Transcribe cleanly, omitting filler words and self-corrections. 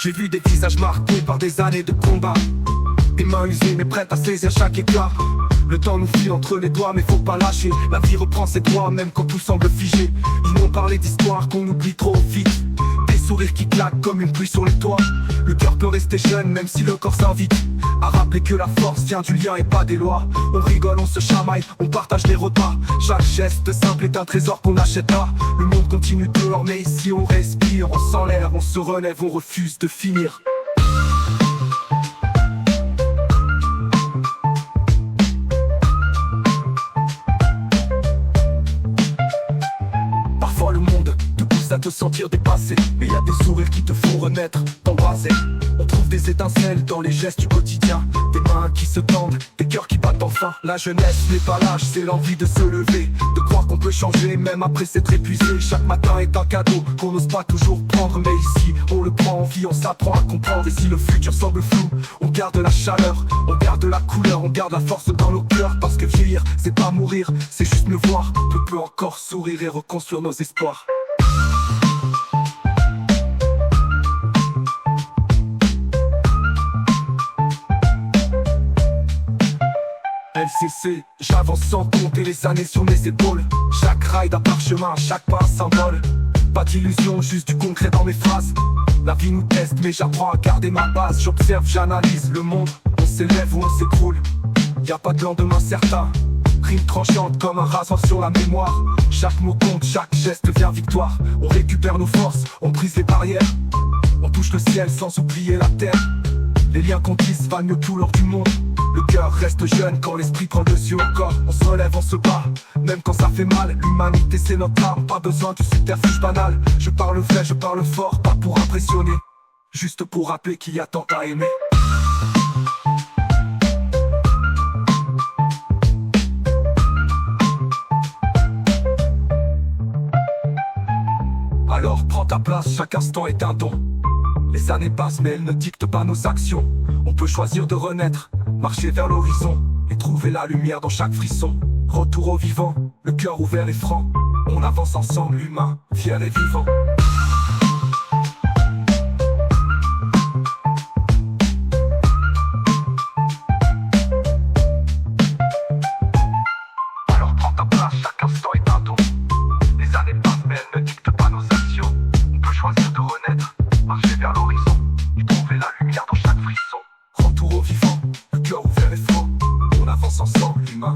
J'ai vu des visages marqués par des années de combat, des mains usées mais prêtes à saisir chaque éclat. Le temps nous file entre les doigts mais faut pas lâcher. La vie reprend ses droits même quand tout semble figé. Ils m'ont parlé d'histoires qu'on oublie trop vite, des sourires qui claquent comme une pluie sur les toits. Le cœur peut rester jeune même si le corps s'invite à rappeler que la force vient du lien et pas des lois. On rigole, on se chamaille, on partage les repas. Chaque geste simple est un trésor qu'on achètera. Le monde continue dehors mais ici on respire. On sent l'air, on se relève, on refuse de finir. Parfois le monde te pousse à te sentir dépassé, mais y a des sourires qui te font renaître, t'embraser. On trouve des étincelles dans les gestes du quotidien, des mains qui se tendent, des cœurs qui battent enfin. La jeunesse n'est pas l'âge, c'est l'envie de se lever, de croire qu'on peut changer même après s'être épuisé. Chaque matin est un cadeau qu'on n'ose pas toujours prendre, mais ici on le prend en vie, on s'apprend à comprendre. Et si le futur semble flou, on garde la chaleur, on garde la couleur, on garde la force dans nos cœurs. Parce que vieillir, c'est pas mourir, c'est juste mieux voir. On peut encore sourire et reconstruire nos espoirs. LCC, j'avance sans compter les années sur mes épaules. Chaque ride un parchemin, chaque pas un symbole. Pas d'illusion, juste du concret dans mes phrases. La vie nous teste mais j'apprends à garder ma base. J'observe, j'analyse le monde, on s'élève ou on s'écroule. Y'a pas de lendemain certain, rime tranchante comme un rasoir sur la mémoire. Chaque mot compte, chaque geste devient victoire. On récupère nos forces, on brise les barrières, on touche le ciel sans oublier la terre. Les liens qu'on tisse valent mieux tout l'or du monde. Le cœur reste jeune quand l'esprit prend le dessus encore. On se relève, on se bat, même quand ça fait mal. L'humanité c'est notre arme, pas besoin du subterfuge banal. Je parle vrai, je parle fort, pas pour impressionner, juste pour rappeler qu'il y a tant à aimer. Alors prends ta place, chaque instant est un don. Les années passent mais elles ne dictent pas nos actions. On peut choisir de renaître, marcher vers l'horizon et trouver la lumière dans chaque frisson. Retour au vivant, le cœur ouvert et franc. On avance ensemble, humain, fier et vivant. Alors prends ta place, chaque instant est un don. Les années passent mais elles ne dictent pas nos actions. On peut choisir de renaître, marcher vers l'horizon et trouver la lumière dans chaque frisson. Retour au vivant, le cœur ouvert et franc. On avance ensemble, humain.